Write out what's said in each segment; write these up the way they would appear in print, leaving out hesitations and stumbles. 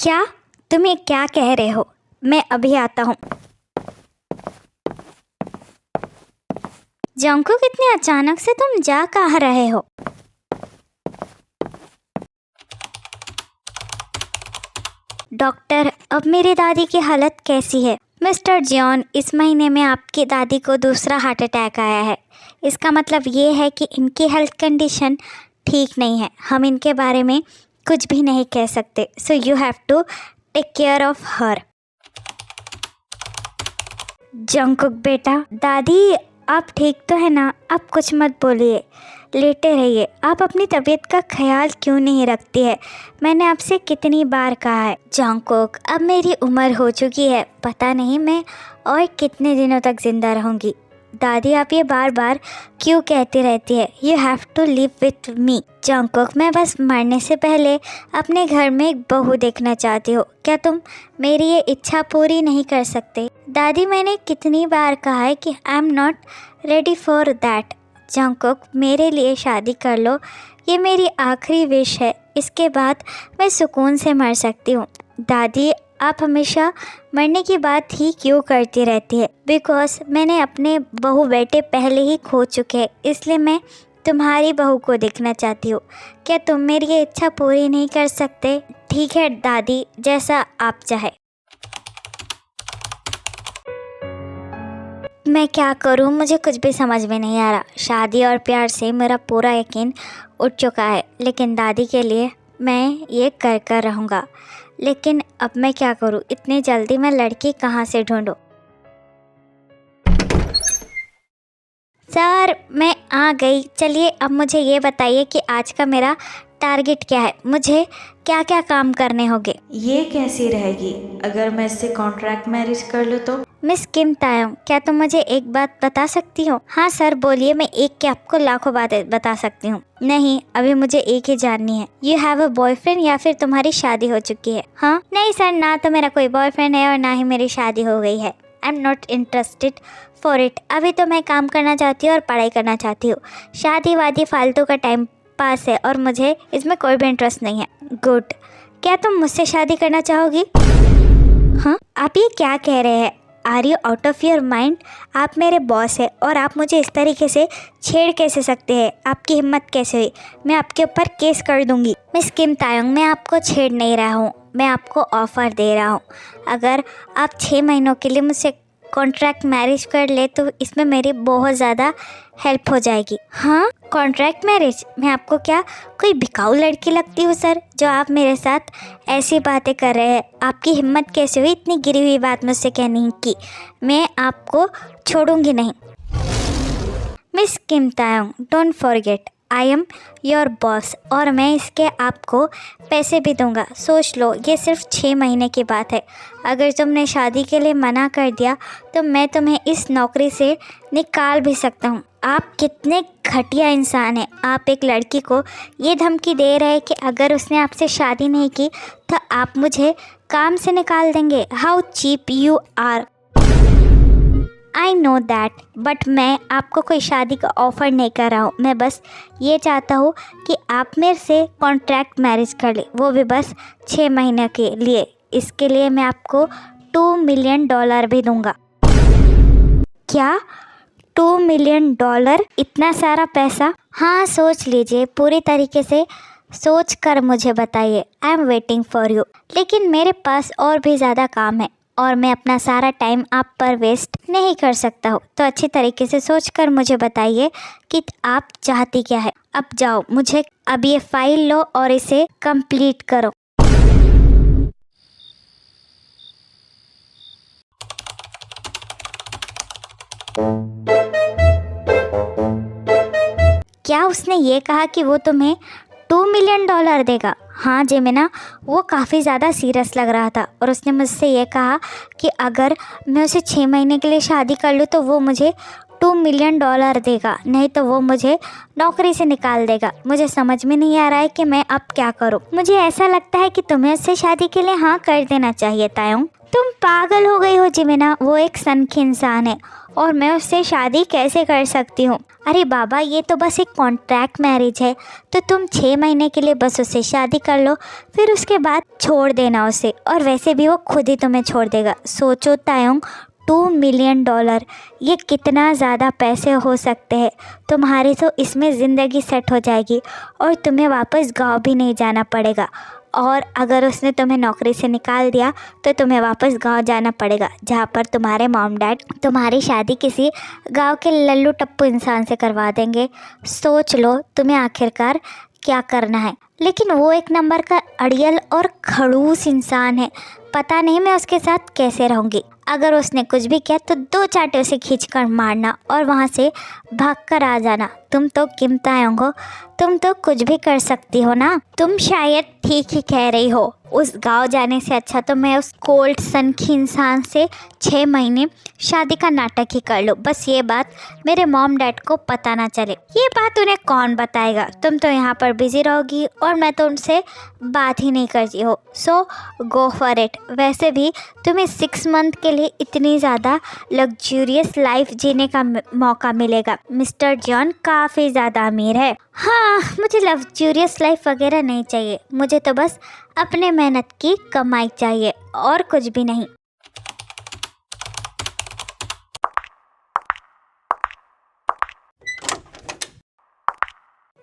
क्या? तुम ये क्या कह रहे हो? मैं अभी आता हूँ। जंकुक, इतने अचानक से तुम जा कहाँ रहे हो? डॉक्टर, अब मेरी दादी की हालत कैसी है? मिस्टर जॉन, इस महीने में आपकी दादी को दूसरा हार्ट अटैक आया है। इसका मतलब ये है कि इनकी हेल्थ कंडीशन ठीक नहीं है। हम इनके बारे में कुछ भी नहीं कह सकते। So you have to take care of her. Jungkook बेटा, दादी आप ठीक तो है ना? आप कुछ मत बोलिए, लेटे रहिए। आप अपनी तबीयत का ख्याल क्यों नहीं रखती है? मैंने आपसे कितनी बार कहा है। जंकुक, अब मेरी उम्र हो चुकी है, पता नहीं मैं और कितने दिनों तक जिंदा रहूँगी। दादी आप ये बार बार क्यों कहती रहती है? You have to live with me. Jungkook, मैं बस मरने से पहले अपने घर में एक बहू देखना चाहती हूँ। क्या तुम मेरी ये इच्छा पूरी नहीं कर सकते? दादी, मैंने कितनी बार कहा है कि I am not ready for that. Jungkook, मेरे लिए शादी कर लो, ये मेरी आखिरी विश है। इसके बाद मैं सुकून से मर सकती हूँ। दादी, आप हमेशा मरने की बात ही क्यों करती रहती है? बिकॉज मैंने अपने बहू बेटे पहले ही खो चुके हैं, इसलिए मैं तुम्हारी बहू को देखना चाहती हूँ। क्या तुम मेरी ये इच्छा पूरी नहीं कर सकते? ठीक है दादी, जैसा आप चाहे। मैं क्या करूं? मुझे कुछ भी समझ में नहीं आ रहा। शादी और प्यार से मेरा पूरा यकीन उठ चुका है, लेकिन दादी के लिए मैं ये कर रहूँगा। लेकिन अब मैं क्या करूं? इतनी जल्दी मैं लड़की कहाँ से ढूंढूं? सर, मैं आ गई। चलिए अब मुझे ये बताइए कि आज का मेरा टारगेट क्या है? मुझे क्या क्या काम करने होंगे? ये कैसी रहेगी अगर मैं इससे कॉन्ट्रैक्ट मैरिज कर लूँ तो? मिस किम तायोंग, क्या तुम मुझे एक बात बता सकती हो? हाँ सर बोलिए, मैं एक क्या आपको लाखों बातें बता सकती हूँ। नहीं, अभी मुझे एक ही जाननी है। यू हैव अ बॉयफ्रेंड या फिर तुम्हारी शादी हो चुकी है? हाँ नहीं सर, ना तो मेरा कोई बॉयफ्रेंड है और ना ही मेरी शादी हो गई है। I am not interested for it. अभी तो मैं काम करना चाहती हूँ और पढ़ाई करना चाहती हूँ। शादी वादी फालतू का टाइम पास है और मुझे इसमें कोई भी इंटरेस्ट नहीं है। गुड, क्या तुम मुझसे शादी करना चाहोगी? हाँ, आप ये क्या कह रहे हैं? Are you out of your mind? आप मेरे बॉस है और आप मुझे इस तरीके से छेड़ कैसे सकते हैं? आपकी हिम्मत कैसे हुई? मैं आपके ऊपर केस कर दूंगी। मिस किम तायोंग, मैं आपको छेड़ नहीं रहा हूँ, मैं आपको ऑफ़र दे रहा हूँ। अगर आप 6 महीनों के लिए मुझसे कॉन्ट्रैक्ट मैरिज कर ले तो इसमें मेरी बहुत ज़्यादा हेल्प हो जाएगी। हाँ, कॉन्ट्रैक्ट मैरिज? मैं आपको क्या कोई बिकाऊ लड़की लगती हूँ सर, जो आप मेरे साथ ऐसी बातें कर रहे हैं? आपकी हिम्मत कैसे हुई इतनी गिरी हुई बात मुझसे कहने की? मैं आपको छोड़ूंगी नहीं। Miss Kim Taeyong, don't forget I am your boss और मैं इसके आपको पैसे भी दूंगा। सोच लो, ये सिर्फ 6 महीने की बात है। अगर तुमने शादी के लिए मना कर दिया तो मैं तुम्हें इस नौकरी से निकाल भी सकता हूँ। आप कितने घटिया इंसान हैं। आप एक लड़की को ये धमकी दे रहे हैं कि अगर उसने आपसे शादी नहीं की तो आप मुझे काम से निकाल देंगे। How cheap you are. I know that, but मैं आपको कोई शादी का ऑफ़र नहीं कर रहा हूँ। मैं बस ये चाहता हूँ कि आप मेरे से कॉन्ट्रैक्ट मैरिज कर ले, वो भी बस 6 महीने के लिए। इसके लिए मैं आपको $2 मिलियन भी दूंगा। क्या? $2 मिलियन? इतना सारा पैसा? हाँ, सोच लीजिए, पूरी तरीके से सोच कर मुझे बताइए। I am waiting for you. लेकिन मेरे पास और भी ज़्यादा काम है और मैं अपना सारा टाइम आप पर वेस्ट नहीं कर सकता हूँ। तो अच्छी तरीके से सोच कर मुझे बताइए कि आप चाहती क्या है। अब जाओ, मुझे अब ये फाइल लो और इसे कंप्लीट करो। क्या उसने ये कहा कि वो तुम्हें $2 मिलियन देगा? हाँ जेमिना, वो काफ़ी ज़्यादा सीरियस लग रहा था और उसने मुझसे ये कहा कि अगर मैं उसे 6 महीने के लिए शादी कर लूँ तो वो मुझे $2 मिलियन देगा, नहीं तो वो मुझे नौकरी से निकाल देगा। मुझे समझ में नहीं आ रहा है कि मैं अब क्या करूँ। मुझे ऐसा लगता है कि तुम्हें उससे शादी के लिए हाँ कर देना चाहिए तायोंग। तुम पागल हो गई हो जिमिना, वो एक सनखी इंसान है और मैं उससे शादी कैसे कर सकती हूँ। अरे बाबा, ये तो बस एक कॉन्ट्रैक्ट मैरिज है, तो तुम 6 महीने के लिए बस उससे शादी कर लो, फिर उसके बाद छोड़ देना उसे, और वैसे भी वो खुद ही तुम्हें छोड़ देगा। सोचो तायोंग, $2 मिलियन, ये कितना ज़्यादा पैसे हो सकते हैं। तुम्हारी तो इसमें ज़िंदगी सेट हो जाएगी और तुम्हें वापस गांव भी नहीं जाना पड़ेगा। और अगर उसने तुम्हें नौकरी से निकाल दिया तो तुम्हें वापस गांव जाना पड़ेगा, जहाँ पर तुम्हारे मॉम डैड तुम्हारी शादी किसी गांव के लल्लू टप्पू इंसान से करवा देंगे। सोच लो तुम्हें आखिरकार क्या करना है। लेकिन वो एक नंबर का अड़ियल और खड़ूस इंसान है, पता नहीं मैं उसके साथ कैसे रहूँगी। अगर उसने कुछ भी किया तो 2 चांटे उसे खींच कर मारना और वहाँ से भाग कर आ जाना। तुम तो किम तायोंग हो, तुम तो कुछ भी कर सकती हो ना। तुम शायद ठीक ही कह रही हो, उस गांव जाने से अच्छा तो मैं उस कोल्ड सन की इंसान से 6 महीने शादी का नाटक ही कर लो। बस ये बात मेरे मॉम डैड को पता ना चले। ये बात उन्हें कौन बताएगा, तुम तो यहाँ पर बिजी रहोगी और मैं तो उनसे बात ही नहीं करती हो। सो गो फॉर इट। वैसे भी तुम्हें 6 मंथ के लिए इतनी ज़्यादा लग्जूरियस लाइफ जीने का मौका मिलेगा। मिस्टर जॉन काफ़ी ज़्यादा अमीर है। हाँ, मुझे लग्जूरियस लाइफ वगैरह नहीं चाहिए, मुझे तो बस अपने मेहनत की कमाई चाहिए और कुछ भी नहीं।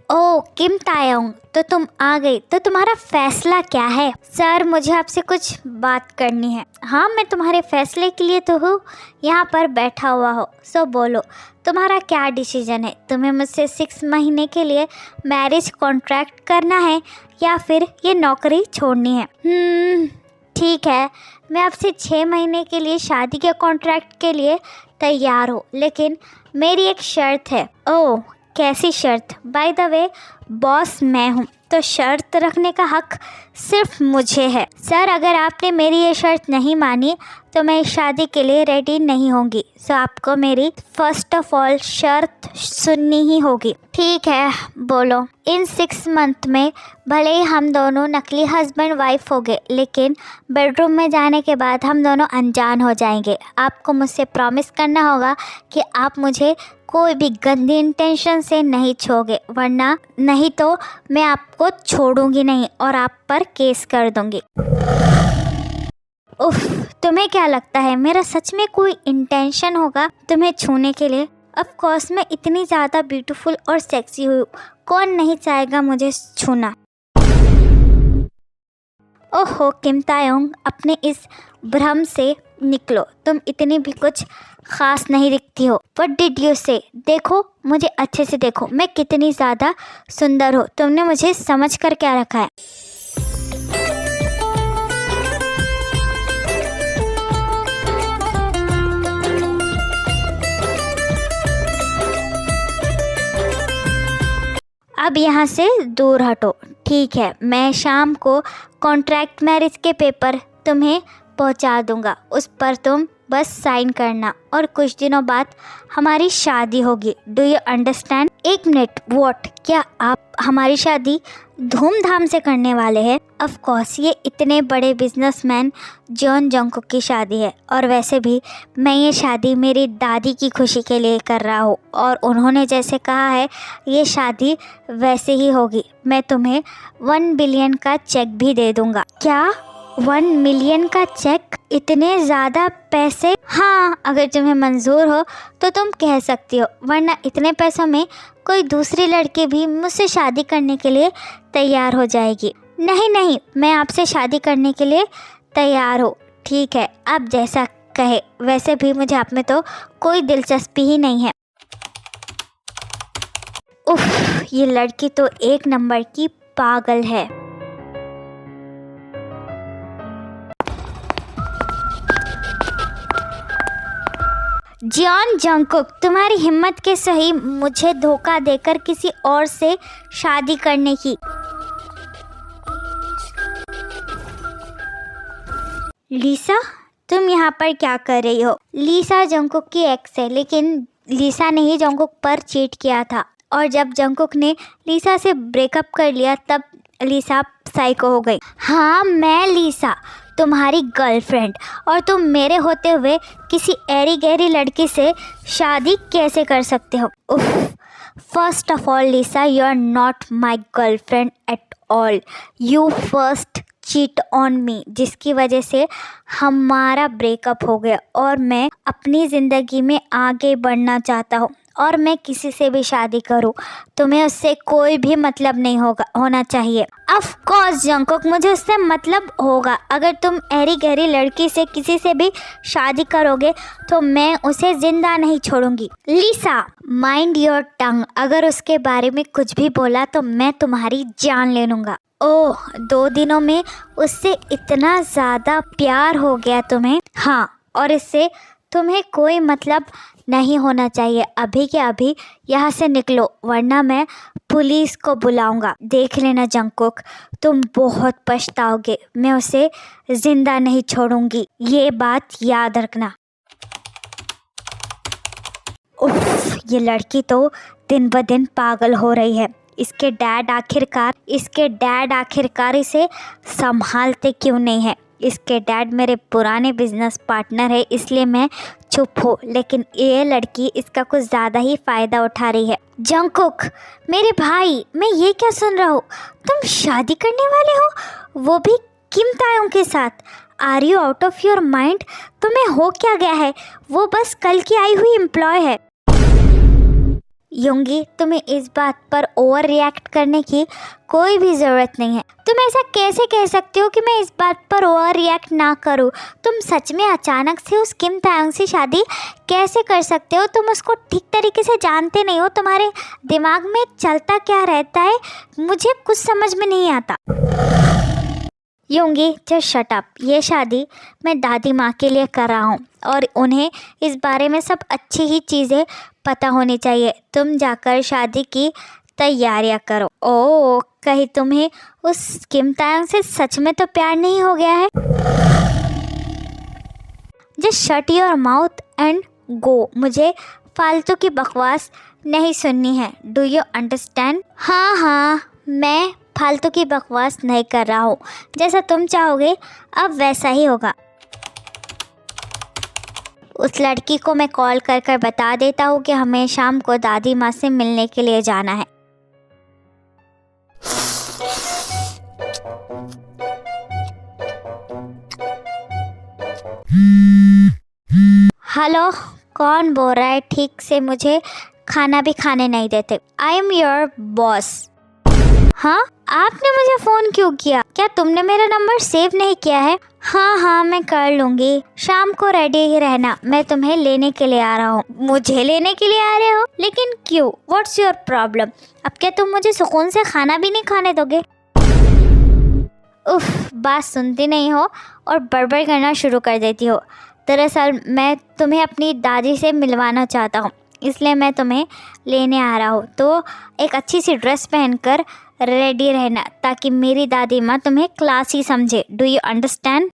ओह किम तायोंग, तो तुम आ गई, तो तुम्हारा फैसला क्या है? सर, मुझे आपसे कुछ बात करनी है। हाँ, मैं तुम्हारे फैसले के लिए तो हूँ यहाँ पर बैठा हुआ हो, सो बोलो तुम्हारा क्या डिसीजन है? तुम्हें मुझसे 6 महीने के लिए मैरिज कॉन्ट्रैक्ट करना है या फिर ये नौकरी छोड़नी है? ठीक है, मैं आपसे 6 महीने के लिए शादी के कॉन्ट्रैक्ट के लिए तैयार हूँ, लेकिन मेरी एक शर्त है। ओह, कैसी शर्त? बाय द वे बॉस मैं हूँ, तो शर्त रखने का हक सिर्फ मुझे है। सर, अगर आपने मेरी ये शर्त नहीं मानी तो मैं इस शादी के लिए रेडी नहीं होंगी। सो आपको मेरी फर्स्ट ऑफ ऑल शर्त सुननी ही होगी। ठीक है, बोलो। इन 6 मंथ में भले ही हम दोनों नकली हस्बैंड वाइफ हो गए, लेकिन बेडरूम में जाने के बाद हम दोनों अनजान हो जाएंगे। आपको मुझसे प्रॉमिस करना होगा कि आप मुझे कोई भी गंदी इंटेंशन से नहीं छोड़ोगे, वरना नहीं तो मैं आपको छोड़ूंगी नहीं और आप पर केस कर दूंगी। उफ, तुम्हें क्या लगता है मेरा सच में कोई इंटेंशन होगा तुम्हें छूने के लिए? ऑफ कोर्स, मैं इतनी ज़्यादा ब्यूटीफुल और सेक्सी हूँ, कौन नहीं चाहेगा मुझे छूना। ओहो किम तायोंग, अपने इस भ्रम से निकलो, तुम इतनी भी कुछ खास नहीं दिखती हो। व्हाट डिड यू से? देखो मुझे अच्छे से देखो, मैं कितनी ज़्यादा सुंदर हूँ। तुमने मुझे समझ कर क्या रखा है? अब यहाँ से दूर हटो, ठीक है? मैं शाम को कॉन्ट्रैक्ट मैरिज के पेपर तुम्हें पहुँचा दूँगा, उस पर तुम बस साइन करना और कुछ दिनों बाद हमारी शादी होगी। Do you understand? एक मिनट, व्हाट? क्या आप हमारी शादी धूमधाम से करने वाले हैं? ऑफ कोर्स, ये इतने बड़े बिजनेसमैन जॉन जंगकुक की शादी है, और वैसे भी मैं ये शादी मेरी दादी की खुशी के लिए कर रहा हूँ, और उन्होंने जैसे कहा है ये शादी वैसे ही होगी। मैं तुम्हें 1 बिलियन का चेक भी दे दूँगा। क्या 1 मिलियन का चेक? इतने ज़्यादा पैसे? हाँ, अगर तुम्हें मंजूर हो तो तुम कह सकती हो, वरना इतने पैसों में कोई दूसरी लड़की भी मुझसे शादी करने के लिए तैयार हो जाएगी। नहीं नहीं, मैं आपसे शादी करने के लिए तैयार हूँ। ठीक है, आप जैसा कहे। वैसे भी मुझे आप में तो कोई दिलचस्पी ही नहीं है। उफ, ये लड़की तो एक नंबर की पागल है। जॉन जंगकुक, तुम्हारी हिम्मत के सही मुझे धोखा देकर किसी और से शादी करने की। लीसा, तुम यहाँ पर क्या कर रही हो? लीसा जंगकुक की एक्स है, लेकिन लीसा ने ही जंगकुक पर चीट किया था, और जब जंगकुक ने लीसा से ब्रेकअप कर लिया तब लीसा साइको हो गई। हाँ, मैं लीसा, तुम्हारी गर्लफ्रेंड, और तुम मेरे होते हुए किसी ऐरी गहरी लड़की से शादी कैसे कर सकते हो? उफ, first of all Lisa, you are not my girlfriend at all. You first cheat on me, जिसकी वजह से हमारा ब्रेकअप हो गया और मैं अपनी ज़िंदगी में आगे बढ़ना चाहता हूँ और मैं किसी से भी शादी करूँ, तुम्हें उससे कोई भी मतलब नहीं होना चाहिए। ऑफ कोर्स जंगकुक, मुझे उससे मतलब होगा। अगर तुम ऐरी गहरी लड़की से किसी से भी शादी करोगे तो मैं उसे जिंदा नहीं छोड़ूंगी। लिसा, माइंड योर टंग, अगर उसके बारे में कुछ भी बोला तो मैं तुम्हारी जान ले लूँगा। ओह, 2 दिनों में उससे इतना ज़्यादा प्यार हो गया तुम्हें? हाँ, और इससे तुम्हें कोई मतलब नहीं होना चाहिए। अभी के अभी यहाँ से निकलो, वरना मैं पुलिस को बुलाऊंगा। देख लेना जंगकुक, तुम बहुत पछताओगे। मैं उसे ज़िंदा नहीं छोड़ूंगी, ये बात याद रखना। उफ, ये लड़की तो दिन ब दिन पागल हो रही है। इसके डैड आखिरकार इसे संभालते क्यों नहीं है? इसके डैड मेरे पुराने बिजनेस पार्टनर है, इसलिए मैं चुप हूँ, लेकिन ये लड़की इसका कुछ ज़्यादा ही फ़ायदा उठा रही है। जंगकुक, मेरे भाई, मैं ये क्या सुन रहा हूँ? तुम शादी करने वाले हो, वो भी किम तायोंग के साथ? Are you out of your mind? तुम्हें हो क्या गया है? वो बस कल की आई हुई एम्प्लॉय है। योंगी, तुम्हें इस बात पर ओवर रिएक्ट करने की कोई भी ज़रूरत नहीं है। तुम ऐसा कैसे कह सकते हो कि मैं इस बात पर ओवर रिएक्ट ना करूं? तुम सच में अचानक से उस किम तायोंग से शादी कैसे कर सकते हो? तुम उसको ठीक तरीके से जानते नहीं हो। तुम्हारे दिमाग में चलता क्या रहता है, मुझे कुछ समझ में नहीं आता। योंगी, जस्ट शट अप। ये शादी मैं दादी माँ के लिए कर रहा हूँ और उन्हें इस बारे में सब अच्छी ही चीज़ें पता होनी चाहिए। तुम जाकर शादी की तैयारियां करो। ओह, कहीं तुम्हें उस किम तायोंग से सच में तो प्यार नहीं हो गया है? Just shut your mouth and go. मुझे फालतू की बकवास नहीं सुननी है। Do you understand? हाँ, मैं फालतू की बकवास नहीं कर रहा हूँ। जैसा तुम चाहोगे अब वैसा ही होगा। उस लड़की को मैं कॉल कर बता देता हूँ कि हमें शाम को दादी माँ से मिलने के लिए जाना है। हेलो, कौन बोल रहा है? ठीक से मुझे खाना भी खाने नहीं देते। आई एम योर बॉस। हाँ, आपने मुझे फ़ोन क्यों किया? क्या तुमने मेरा नंबर सेव नहीं किया है? हाँ, मैं कर लूँगी। शाम को रेडी ही रहना, मैं तुम्हें लेने के लिए आ रहा हूँ। मुझे लेने के लिए आ रहे हो? लेकिन क्यों? What's your problem? अब क्या तुम मुझे सुकून से खाना भी नहीं खाने दोगे? उफ, बात सुनती नहीं हो और बड़बड़ करना शुरू कर देती हो। दरअसल मैं तुम्हें अपनी दादी से मिलवाना चाहता हूँ, इसलिए मैं तुम्हें लेने आ रहा हूँ। तो एक अच्छी सी ड्रेस पहनकर रेडी रहना, ताकि मेरी दादी माँ तुम्हें क्लासी समझे। Do you understand?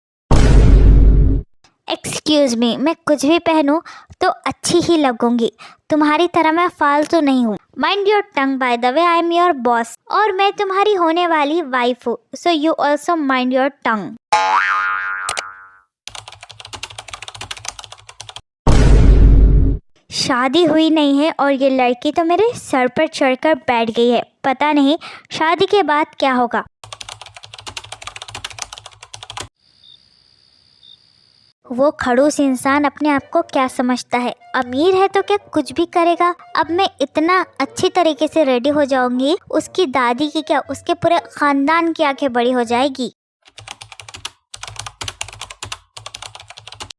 Excuse me, मैं कुछ भी पहनूं तो अच्छी ही लगूंगी। तुम्हारी तरह मैं फालतू नहीं हूँ। Mind your tongue, by the way I am your boss और मैं तुम्हारी होने वाली वाइफ हूँ। So you also mind your tongue. शादी हुई नहीं है और ये लड़की तो मेरे सर पर चढ़कर बैठ गई है। पता नहीं शादी के बाद क्या होगा। वो खड़ूस इंसान अपने आप को क्या समझता है? अमीर है तो क्या कुछ भी करेगा? अब मैं इतना अच्छी तरीके से रेडी हो जाऊंगी, उसकी दादी की क्या, उसके पूरे खानदान की आंखें बड़ी हो जाएगी।